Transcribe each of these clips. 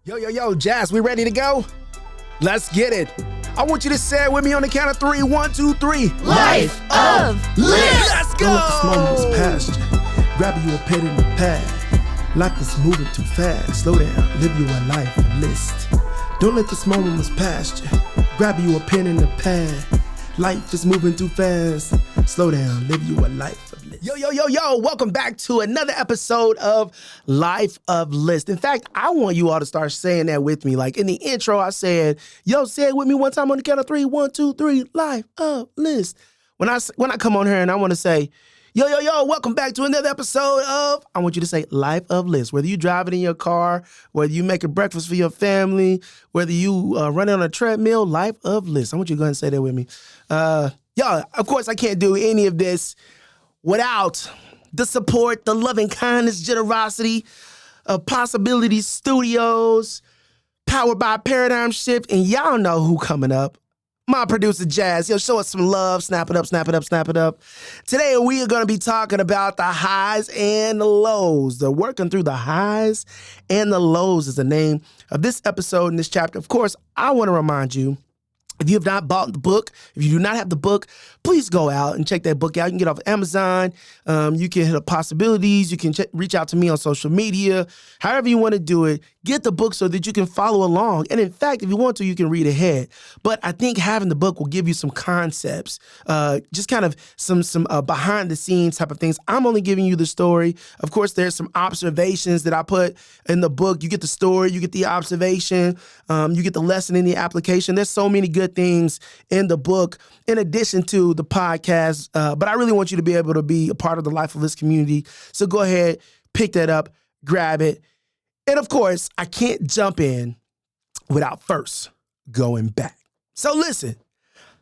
Yo, Jazz, we ready to go? Let's get it. I want you to say it with me on the count of 3. 1, 2, 3. Life of Liz. Let's go. Don't let this moment was past you. Grab you a pen in the pad. Life is moving too fast. Slow down, live you a life of list. Don't let this moment was past you. Grab you a pen in the pad. Life is moving too fast. Slow down, live you a life of list. Yo, welcome back to another episode of Life of List. In fact, I want you all to start saying that with me. Like in the intro, I said, say it with me one time on the count of 3. 1, 2, 3, Life of List. When I come on here and I want to say, yo, welcome back to another episode of, I want you to say Life of List. Whether you driving in your car, whether you making breakfast for your family, whether you running on a treadmill, Life of List. I want you to go ahead and say that with me. Of course, I can't do any of this without the support, the loving kindness, generosity of Possibility Studios, powered by Paradigm Shift. And y'all know who coming up. My producer, Jazz. Show us some love. Snap it up. Today, we are going to be talking about the highs and the lows. The working through the highs and the lows is the name of this episode in this chapter. Of course, I want to remind you, if you have not bought the book, if you do not have the book, please go out and check that book out. You can get it off Amazon. You can hit up Possibilities. You can reach out to me on social media. However you want to do it, get the book so that you can follow along. And in fact, if you want to, you can read ahead. But I think having the book will give you some concepts, just kind of some behind the scenes type of things. I'm only giving you the story. Of course, there's some observations that I put in the book. You get the story, you get the observation, you get the lesson in the application. There's so many good things in the book in addition to the podcast. But I really want you to be able to be a part of the Life of List community. So go ahead, pick that up, grab it. And of course, I can't jump in without first going back. So listen,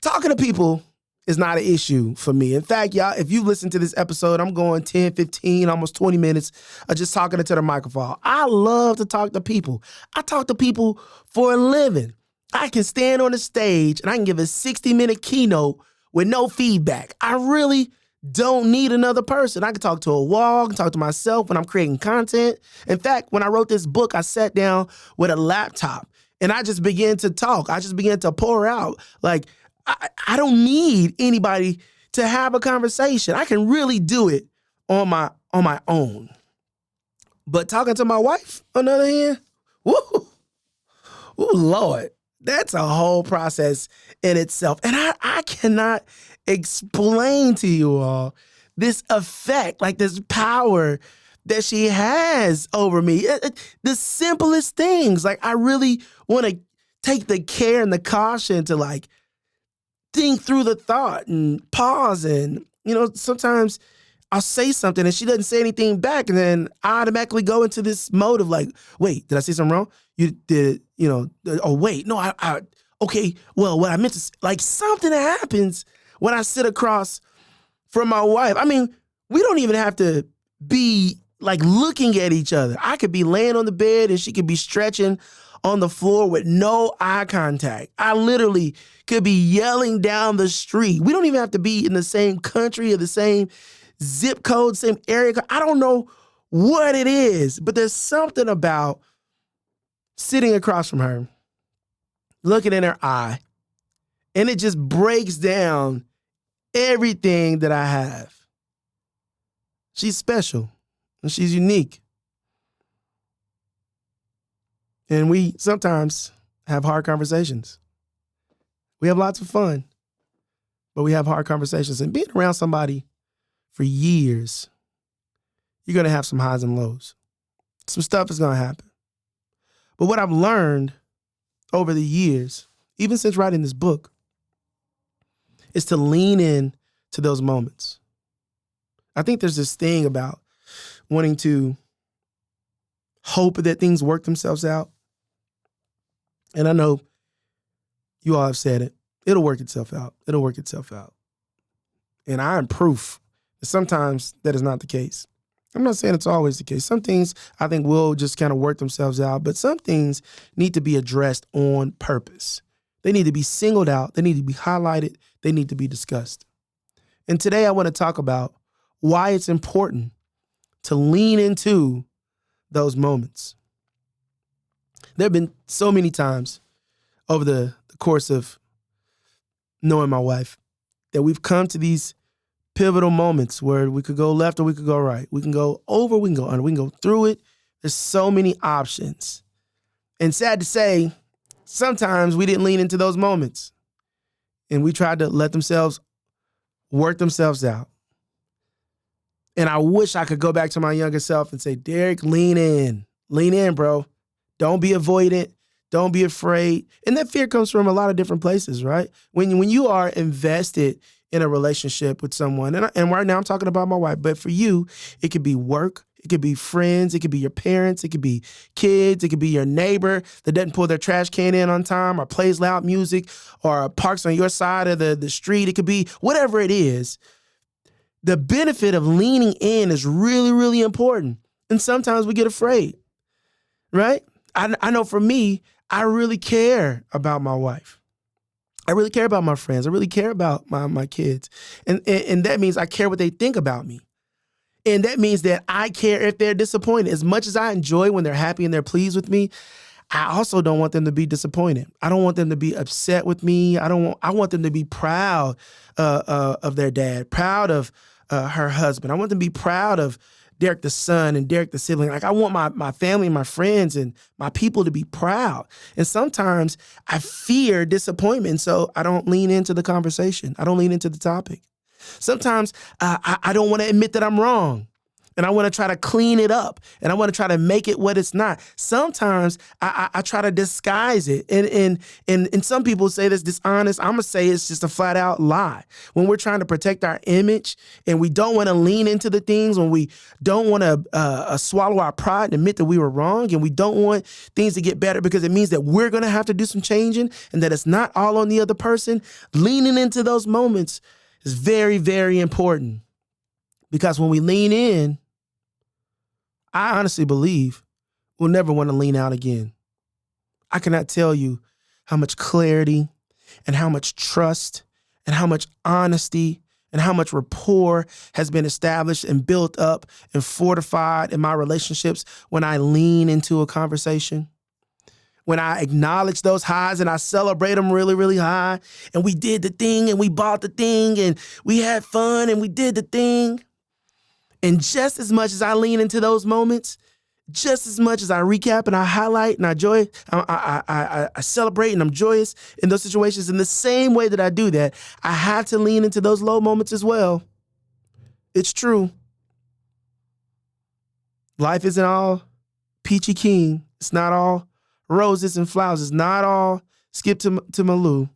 talking to people is not an issue for me. In fact, y'all, if you listen to this episode, I'm going 10, 15, almost 20 minutes of just talking into the microphone. I love to talk to people. I talk to people for a living. I can stand on the stage and I can give a 60-minute keynote with no feedback. I really don't need another person. I can talk to a wall, I can talk to myself when I'm creating content. In fact, when I wrote this book, I sat down with a laptop and I just began to talk. I just began to pour out. Like, I don't need anybody to have a conversation. I can really do it on my own. But talking to my wife, on the other hand, ooh, Lord, that's a whole process in itself. And I cannot explain to you all this effect, like this power that she has over me. The simplest things. Like, I really want to take the care and the caution to like think through the thought and pause. And, sometimes I'll say something and she doesn't say anything back. And then I automatically go into this mode of like, wait, did I say something wrong? You did, oh, wait, no, okay, well, what I meant to, like something that happens when I sit across from my wife. I mean, we don't even have to be like looking at each other. I could be laying on the bed and she could be stretching on the floor with no eye contact. I literally could be yelling down the street. We don't even have to be in the same country or the same zip code, same area. I don't know what it is, but there's something about sitting across from her, looking in her eye, and it just breaks down everything that I have. She's special and she's unique. And we sometimes have hard conversations. We have lots of fun, but we have hard conversations. And being around somebody for years, you're going to have some highs and lows. Some stuff is going to happen. But what I've learned over the years, even since writing this book, is to lean in to those moments. I think there's this thing about wanting to hope that things work themselves out. And I know you all have said it. It'll work itself out. It'll work itself out. And I am proof that sometimes that is not the case. I'm not saying it's always the case. Some things I think will just kind of work themselves out, but some things need to be addressed on purpose. They need to be singled out. They need to be highlighted. They need to be discussed. And today I want to talk about why it's important to lean into those moments. There have been so many times over the course of knowing my wife that we've come to these pivotal moments where we could go left or we could go right. We can go over, we can go under, we can go through it. There's so many options. And sad to say, sometimes we didn't lean into those moments. And we tried to let themselves work themselves out. And I wish I could go back to my younger self and say, Derek, lean in. Lean in, bro. Don't be avoidant. Don't be afraid. And that fear comes from a lot of different places, right? When you are invested in a relationship with someone, and right now I'm talking about my wife, but for you, it could be work, it could be friends, it could be your parents, it could be kids, it could be your neighbor that doesn't pull their trash can in on time or plays loud music or parks on your side of the street. It could be whatever it is. The benefit of leaning in is really, really important. And sometimes we get afraid, right? I know for me, I really care about my wife. I really care about my friends. I really care about my kids. And that means I care what they think about me. And that means that I care if they're disappointed. As much as I enjoy when they're happy and they're pleased with me, I also don't want them to be disappointed. I don't want them to be upset with me. I want them to be proud of their dad, proud of her husband. I want them to be proud of Derek the son and Derek the sibling. Like I want my family and my friends and my people to be proud. And sometimes I fear disappointment, so I don't lean into the conversation. I don't lean into the topic. Sometimes I don't want to admit that I'm wrong. And I want to try to clean it up. And I want to try to make it what it's not. Sometimes I try to disguise it. And some people say that's dishonest. I'm going to say it's just a flat out lie. When we're trying to protect our image and we don't want to lean into the things, when we don't want to swallow our pride and admit that we were wrong, and we don't want things to get better because it means that we're going to have to do some changing and that it's not all on the other person, leaning into those moments is very, very important. Because when we lean in, I honestly believe we'll never want to lean out again. I cannot tell you how much clarity and how much trust and how much honesty and how much rapport has been established and built up and fortified in my relationships when I lean into a conversation. When I acknowledge those highs and I celebrate them really, really high, and we did the thing and we bought the thing and we had fun and we did the thing. And just as much as I lean into those moments, just as much as I recap and I highlight and I celebrate and I'm joyous in those situations, in the same way that I do that, I have to lean into those low moments as well. It's true. Life isn't all peachy keen. It's not all roses and flowers. It's not all Skip to Malou.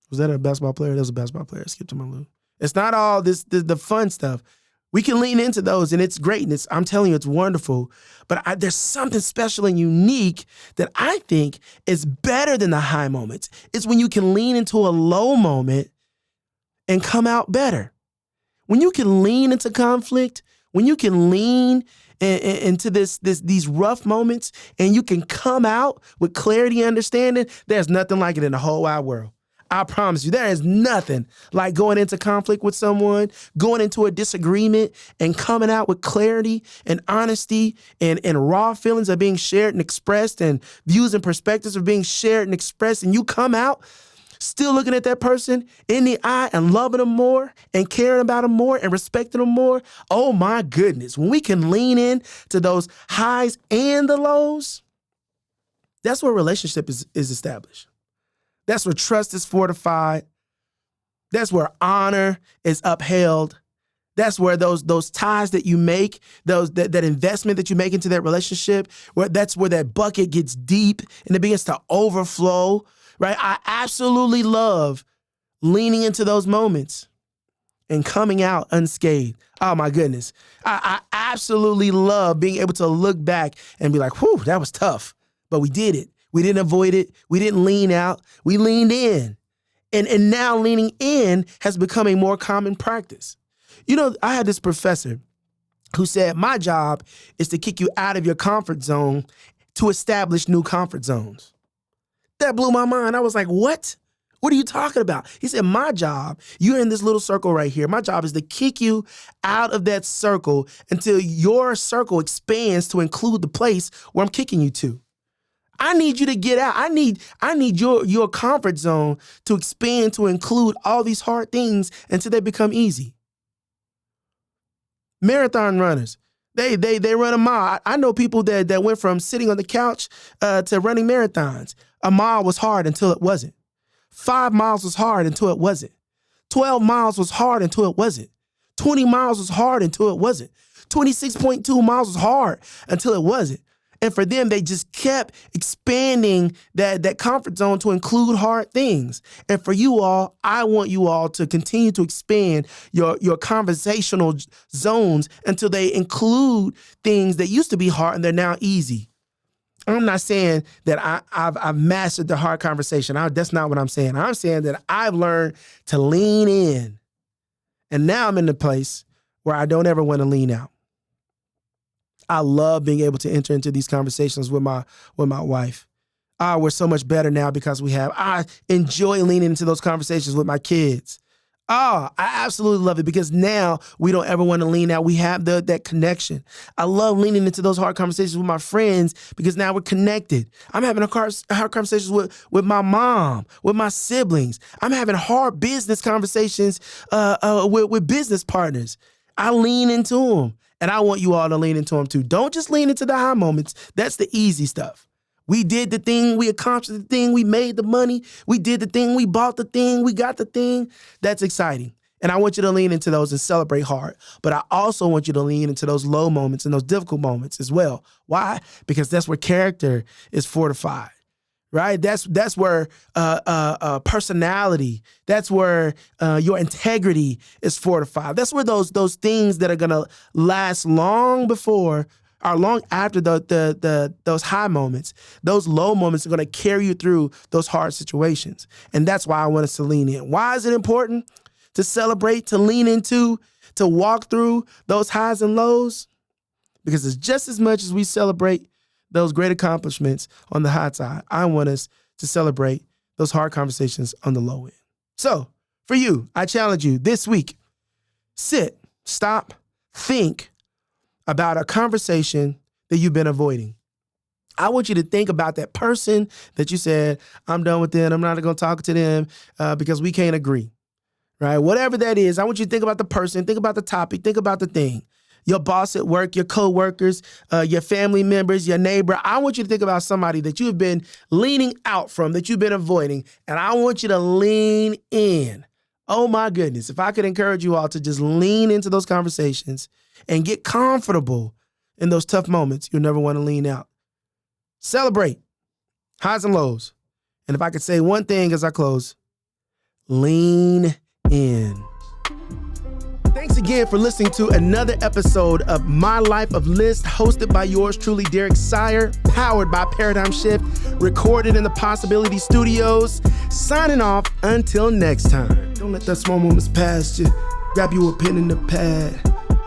Was that a basketball player? That was a basketball player. Skip to Malou. It's not all the fun stuff. We can lean into those, and it's great, and I'm telling you, it's wonderful. But there's something special and unique that I think is better than the high moments. It's when you can lean into a low moment and come out better. When you can lean into conflict, when you can lean into these rough moments, and you can come out with clarity and understanding, there's nothing like it in the whole wide world. I promise you, there is nothing like going into conflict with someone, going into a disagreement and coming out with clarity and honesty and raw feelings are being shared and expressed and views and perspectives are being shared and expressed. And you come out still looking at that person in the eye and loving them more and caring about them more and respecting them more. Oh my goodness. When we can lean in to those highs and the lows, that's where relationship is established. That's where trust is fortified. That's where honor is upheld. That's where those ties that you make, that investment that you make into that relationship, that's where that bucket gets deep and it begins to overflow, right? I absolutely love leaning into those moments and coming out unscathed. Oh my goodness. I absolutely love being able to look back and be like, whew, that was tough, but we did it. We didn't avoid it. We didn't lean out. We leaned in. And now leaning in has become a more common practice. You know, I had this professor who said, my job is to kick you out of your comfort zone to establish new comfort zones. That blew my mind. I was like, what? What are you talking about? He said, my job, you're in this little circle right here. My job is to kick you out of that circle until your circle expands to include the place where I'm kicking you to. I need you to get out. I need your comfort zone to expand to include all these hard things until they become easy. Marathon runners, they run a mile. I know people that went from sitting on the couch to running marathons. A mile was hard until it wasn't. 5 miles was hard until it wasn't. 12 miles was hard until it wasn't. 20 miles was hard until it wasn't. 26.2 miles was hard until it wasn't. And for them, they just kept expanding that comfort zone to include hard things. And for you all, I want you all to continue to expand your conversational zones until they include things that used to be hard and they're now easy. I'm not saying that I've mastered the hard conversation. That's not what I'm saying. I'm saying that I've learned to lean in. And now I'm in the place where I don't ever want to lean out. I love being able to enter into these conversations with my wife. We're so much better now because I enjoy leaning into those conversations with my kids. I absolutely love it because now we don't ever want to lean out. We have that connection. I love leaning into those hard conversations with my friends because now we're connected. I'm having hard conversations with my mom, with my siblings. I'm having hard business conversations with business partners. I lean into them, and I want you all to lean into them too. Don't just lean into the high moments. That's the easy stuff. We did the thing, we accomplished the thing, we made the money, we did the thing, we bought the thing, we got the thing. That's exciting. And I want you to lean into those and celebrate hard. But I also want you to lean into those low moments and those difficult moments as well. Why? Because that's where character is fortified, right? That's where personality, that's where your integrity is fortified. That's where those things that are going to last long after those high moments, those low moments are going to carry you through those hard situations. And that's why I want us to lean in. Why is it important to celebrate, to lean into, to walk through those highs and lows? Because it's just as much as we celebrate those great accomplishments on the high side, I want us to celebrate those hard conversations on the low end. So for you, I challenge you this week, sit, stop, think about a conversation that you've been avoiding. I want you to think about that person that you said, I'm done with them, I'm not going to talk to them because we can't agree, right? Whatever that is, I want you to think about the person, think about the topic, think about the thing. Your boss at work, your coworkers, your family members, your neighbor. I want you to think about somebody that you have been leaning out from, that you've been avoiding, and I want you to lean in. Oh my goodness, if I could encourage you all to just lean into those conversations and get comfortable in those tough moments, you'll never want to lean out. Celebrate highs and lows. And if I could say one thing as I close, lean in. Thanks again for listening to another episode of My Life of List, hosted by yours truly, Derek Sire, powered by Paradigm Shift, recorded in the Possibility Studios. Signing off until next time. Don't let the small moments pass you. Grab you a pen and a pad.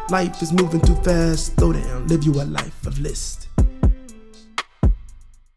Life is moving too fast. Slow down, live you a life of list.